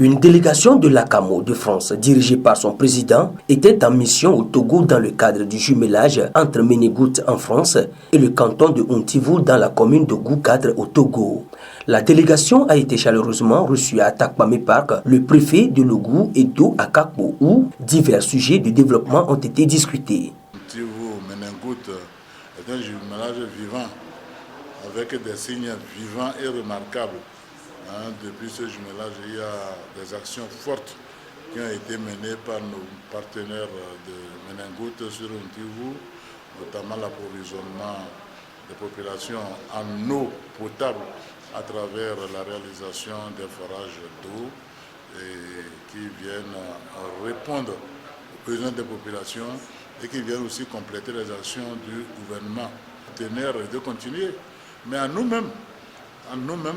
Une délégation de l'ACAMO de France, dirigée par son président, était en mission au Togo dans le cadre du jumelage entre Ménégout en France et le canton de Ontivou dans la commune de Gou-Kadre au Togo. La délégation a été chaleureusement reçue à Takpamé Park, le préfet de Logou et d'O Akakbo, où divers sujets de développement ont été discutés. Ontivou-Ménégout est un jumelage vivant, avec des signes vivants et remarquables. Depuis ce jumelage, il y a des actions fortes qui ont été menées par nos partenaires de Ménégout sur Ontivou, notamment l'approvisionnement des populations en eau potable à travers la réalisation des forages d'eau qui viennent répondre aux besoins des populations et qui viennent aussi compléter les actions du gouvernement. Partenaire de continuer, mais à nous-mêmes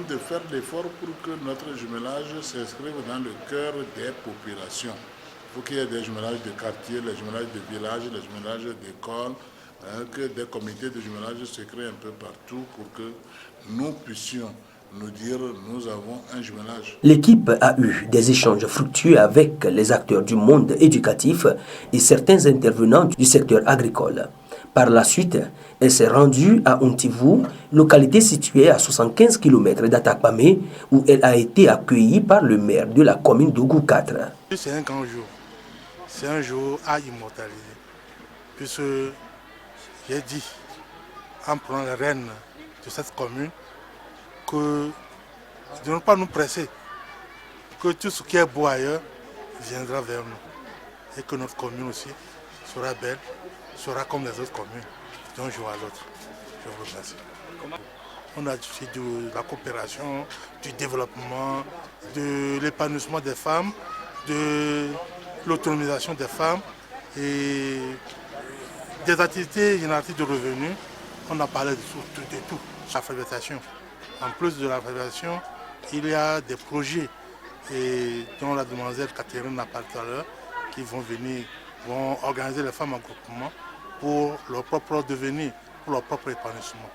de faire l'effort pour que notre jumelage s'inscrive dans le cœur des populations. Il faut qu'il y ait des jumelages de quartier, les jumelages de villages, les jumelages d'écoles, que des comités de jumelage se créent un peu partout pour que nous puissions nous dire nous avons un jumelage. L'équipe a eu des échanges fructueux avec les acteurs du monde éducatif et certains intervenants du secteur agricole. Par la suite, elle s'est rendue à Ontivou, localité située à 75 km d'Atakpamé, où elle a été accueillie par le maire de la commune de Gou-Kadre. C'est un grand jour. C'est un jour à immortaliser. Puisque j'ai dit, en prenant les rênes de cette commune, que de ne pas nous presser, que tout ce qui est beau ailleurs viendra vers nous. Et que notre commune aussi sera belle, sera comme les autres communes, d'un jour à l'autre. Je vous remercie. On a fait de la coopération, du développement, de l'épanouissement des femmes, de l'autonomisation des femmes et des activités génératives de revenus. On a parlé de tout. L'alphabétisation. En plus de l'alphabétisation, il y a des projets dont la demoiselle Catherine a parlé tout à l'heure, qui vont organiser les femmes en groupement pour leur propre devenir, pour leur propre épanouissement.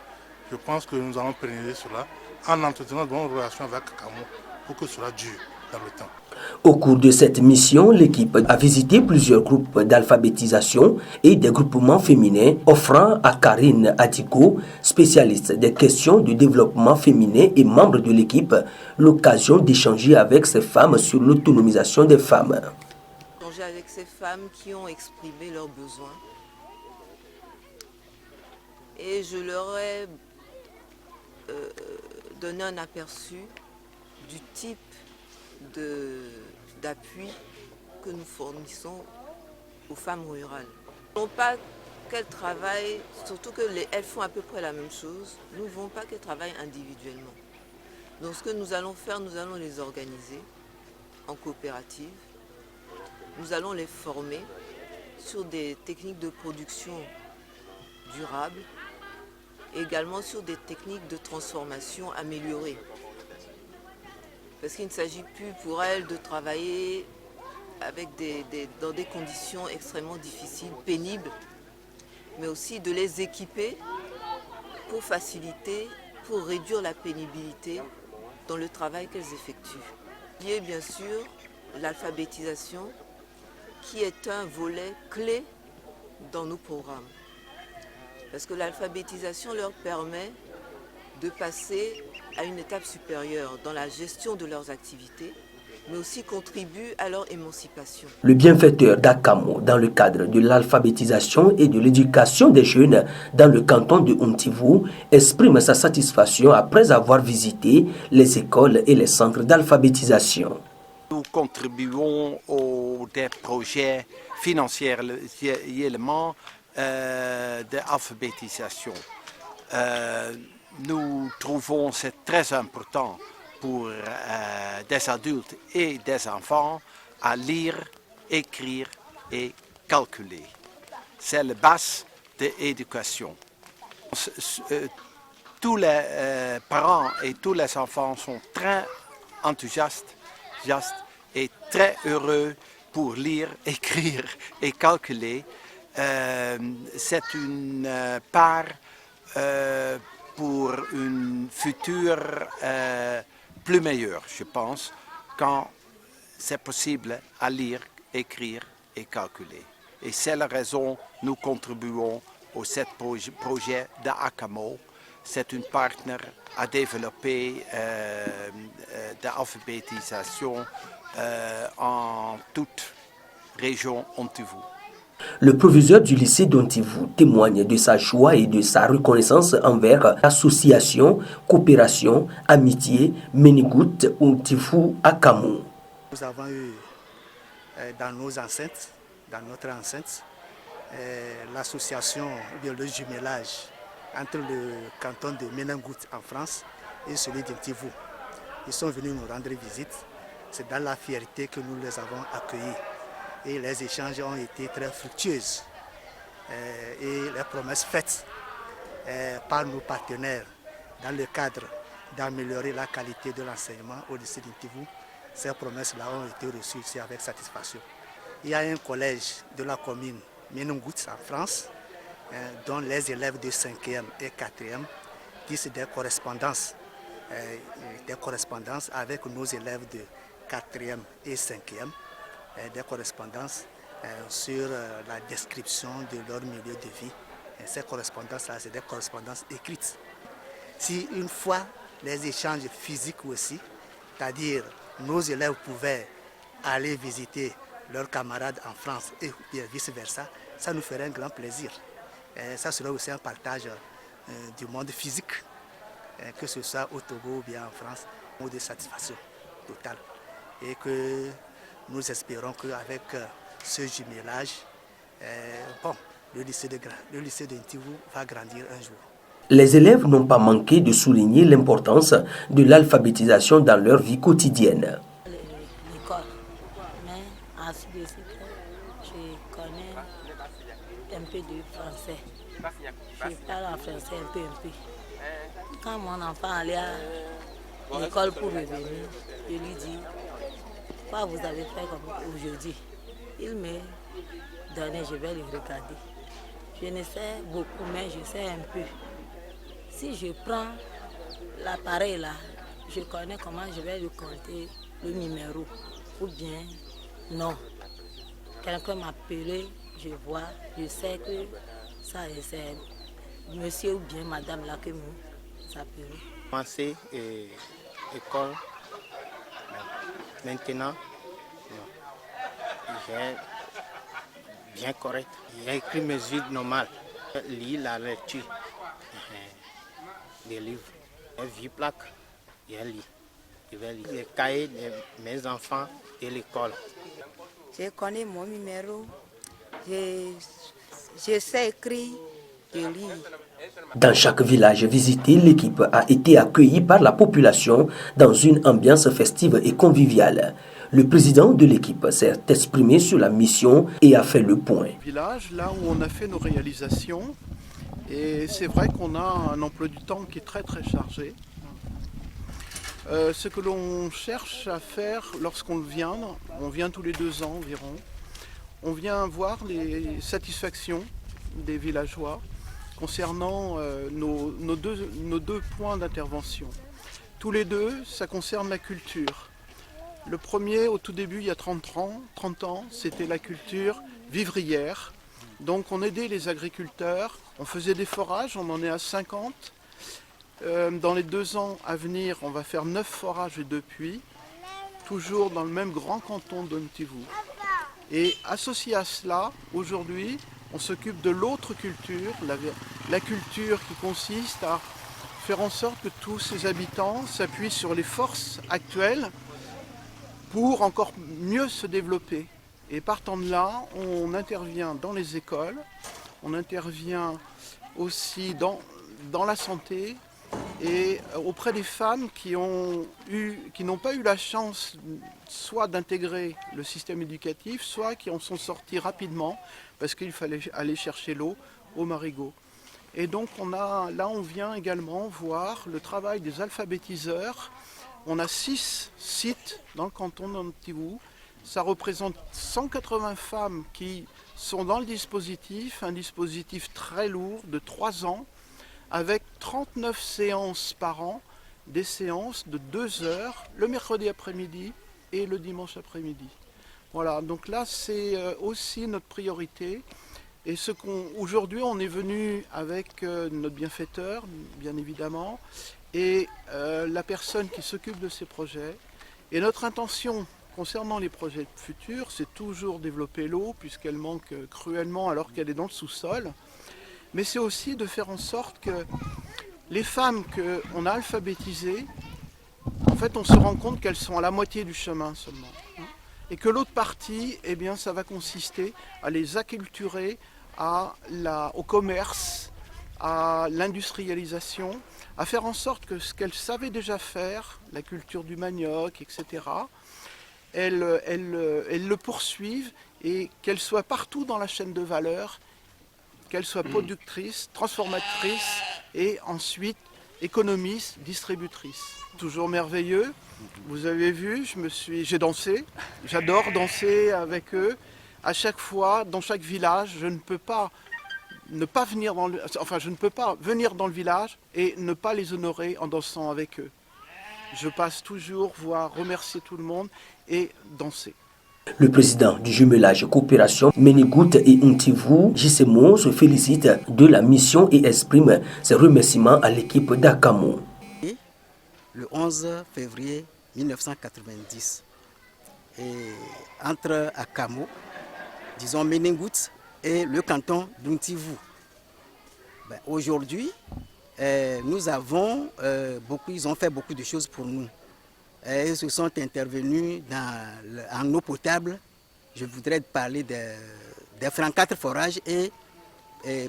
Je pense que nous allons pérenniser cela en entretenant de bonnes relations avec Camo pour que cela dure dans le temps. Au cours de cette mission, l'équipe a visité plusieurs groupes d'alphabétisation et des groupements féminins, offrant à Karine Adiko, spécialiste des questions de développement féminin et membre de l'équipe, l'occasion d'échanger avec ces femmes sur l'autonomisation des femmes. Échanger avec ces femmes qui ont exprimé leurs besoins. Et je leur ai donné un aperçu du type d'appui que nous fournissons aux femmes rurales. Non pas qu'elles travaillent, surtout qu'elles font à peu près la même chose, nous ne voulons pas qu'elles travaillent individuellement. Donc ce que nous allons faire, nous allons les organiser en coopérative. Nous allons les former sur des techniques de production durables, et également sur des techniques de transformation améliorées. Parce qu'il ne s'agit plus pour elles de travailler avec dans des conditions extrêmement difficiles, pénibles, mais aussi de les équiper pour faciliter, pour réduire la pénibilité dans le travail qu'elles effectuent. Il y a bien sûr l'alphabétisation qui est un volet clé dans nos programmes. Parce que l'alphabétisation leur permet de passer à une étape supérieure dans la gestion de leurs activités, mais aussi contribue à leur émancipation. Le bienfaiteur d'Akamo, dans le cadre de l'alphabétisation et de l'éducation des jeunes dans le canton de Ontivou, exprime sa satisfaction après avoir visité les écoles et les centres d'alphabétisation. Nous contribuons aux des projets financièrement d'alphabétisation. Nous trouvons c'est très important pour des adultes et des enfants à lire, écrire et calculer. C'est la base de l'éducation. Tous les parents et tous les enfants sont très enthousiastes et très heureux pour lire, écrire et calculer. C'est une part pour une future plus meilleure, je pense, quand c'est possible à lire, écrire et calculer. Et c'est la raison que nous contribuons au cet projet d'ACAMO. C'est une partenaire à développer l'alphabétisation en toute région Ontivou. Le proviseur du lycée d'Ontivou témoigne de sa joie et de sa reconnaissance envers l'association Coopération, Amitié, Ménigout, Ontivou, Akamo. Nous avons eu dans notre enceinte, l'association, le jumelage entre le canton de Ménigout en France et celui d'Ontivou. Ils sont venus nous rendre visite. C'est dans la fierté que nous les avons accueillis. Et les échanges ont été très fructueux. Et les promesses faites par nos partenaires dans le cadre d'améliorer la qualité de l'enseignement au lycée d'Ontivou, ces promesses-là ont été reçues ici avec satisfaction. Il y a un collège de la commune Ménigout en France, dont les élèves de 5e et 4e disent des correspondances avec nos élèves de 4e et 5e, des correspondances sur la description de leur milieu de vie. Et ces correspondances-là, c'est des correspondances écrites. Si une fois les échanges physiques aussi, c'est-à-dire nos élèves pouvaient aller visiter leurs camarades en France et vice-versa, ça nous ferait un grand plaisir. Et ça serait aussi un partage du monde physique, que ce soit au Togo ou bien en France, ou de satisfaction totale. Et que nous espérons qu'avec ce jumelage, le lycée d'Ontivou va grandir un jour. Les élèves n'ont pas manqué de souligner l'importance de l'alphabétisation dans leur vie quotidienne. L'école, mais ensuite de suite, je connais un peu de français. Je parle en français un peu. Quand mon enfant allait à l'école pour revenir, je lui dis: quoi vous avez fait comme aujourd'hui? Il me donnait, je vais le regarder. Je ne sais beaucoup, mais je sais un peu. Si je prends l'appareil là, je connais comment je vais lui compter le numéro. Ou bien non. Quelqu'un m'appelait, je vois, je sais que ça c'est monsieur ou bien madame là que nous s'appelons. Commencer école. Maintenant, j'ai bien correct. J'ai écrit mes vies normales. Lire la lecture des livres. J'ai vu plaque. Je lis. Je vais lire les cahiers de mes enfants et l'école. Je connais mon numéro. Je sais écrire, je lis. Dans chaque village visité, l'équipe a été accueillie par la population dans une ambiance festive et conviviale. Le président de l'équipe s'est exprimé sur la mission et a fait le point. Village, là où on a fait nos réalisations, et c'est vrai qu'on a un emploi du temps qui est très chargé. Ce que l'on cherche à faire lorsqu'on vient, on vient tous les 2 ans environ, on vient voir les satisfactions des villageois concernant nos deux points d'intervention. Tous les deux, ça concerne la culture. Le premier, au tout début, il y a 30 ans, c'était la culture vivrière. Donc on aidait les agriculteurs, on faisait des forages, on en est à 50. Dans les 2 ans à venir, on va faire 9 forages et 2 puits, toujours dans le même grand canton d'Ontivou. Et associé à cela, aujourd'hui, on s'occupe de l'autre culture, la culture qui consiste à faire en sorte que tous ces habitants s'appuient sur les forces actuelles pour encore mieux se développer. Et partant de là, on intervient dans les écoles, on intervient aussi dans la santé et auprès des femmes qui n'ont pas eu la chance soit d'intégrer le système éducatif, soit qui en sont sorties rapidement parce qu'il fallait aller chercher l'eau au marigot. Et donc on vient également voir le travail des alphabétiseurs. On a 6 sites dans le canton d'Ontivou. Ça représente 180 femmes qui sont dans le dispositif, un dispositif très lourd de 3 ans, avec 39 séances par an, des séances de 2 heures, le mercredi après-midi et le dimanche après-midi. Voilà, donc là c'est aussi notre priorité. Et aujourd'hui on est venu avec notre bienfaiteur, bien évidemment, et la personne qui s'occupe de ces projets. Et notre intention concernant les projets futurs, c'est toujours développer l'eau, puisqu'elle manque cruellement alors qu'elle est dans le sous-sol. Mais c'est aussi de faire en sorte que les femmes qu'on a alphabétisées, en fait on se rend compte qu'elles sont à la moitié du chemin seulement. Et que l'autre partie, eh bien, ça va consister à les acculturer au commerce, à l'industrialisation, à faire en sorte que ce qu'elles savaient déjà faire, la culture du manioc, etc., elles le poursuivent et qu'elles soient partout dans la chaîne de valeur, qu'elles soient productrices, transformatrices et ensuite économistes, distributrices. Toujours merveilleux. Vous avez vu, j'ai dansé, j'adore danser avec eux. À chaque fois, dans chaque village, je ne peux pas venir dans le village et ne pas les honorer en dansant avec eux. Je passe toujours voir, remercier tout le monde et danser. Le président du jumelage coopération Ménégout et Untivou, Jissemo, se félicite de la mission et exprime ses remerciements à l'équipe d'Akamo. Le 11 février 1990, et entre Akamo, disons Ménégout et le canton d'Untivou. Aujourd'hui, nous avons ils ont fait beaucoup de choses pour nous. Ils se sont intervenus en eau potable. Je voudrais parler des 4 forages et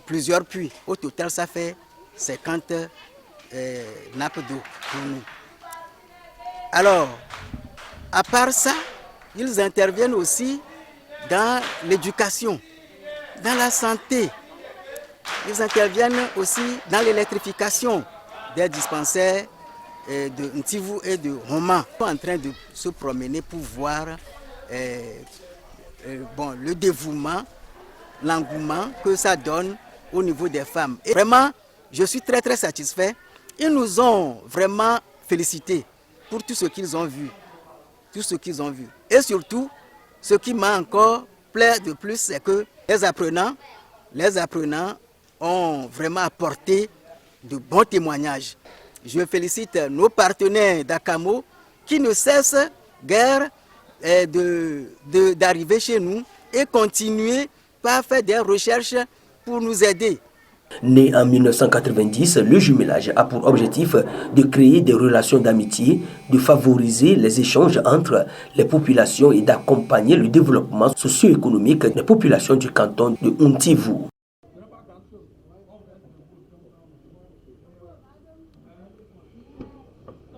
plusieurs puits. Au total, ça fait 50 nappes d'eau pour nous. Alors, à part ça, ils interviennent aussi dans l'éducation, dans la santé. Ils interviennent aussi dans l'électrification des dispensaires de Ntivou et de Roma. Ils sont en train de se promener pour voir le dévouement, l'engouement que ça donne au niveau des femmes. Et vraiment, je suis très très satisfait. Ils nous ont vraiment félicités pour tout ce qu'ils ont vu. Tout ce qu'ils ont vu. Et surtout, ce qui m'a encore plu de plus, c'est que les apprenants ont vraiment apporté de bons témoignages. Je félicite nos partenaires d'Akamo qui ne cessent guère d'arriver chez nous et continuer par faire des recherches pour nous aider. Né en 1990, le jumelage a pour objectif de créer des relations d'amitié, de favoriser les échanges entre les populations et d'accompagner le développement socio-économique des populations du canton de Untivou.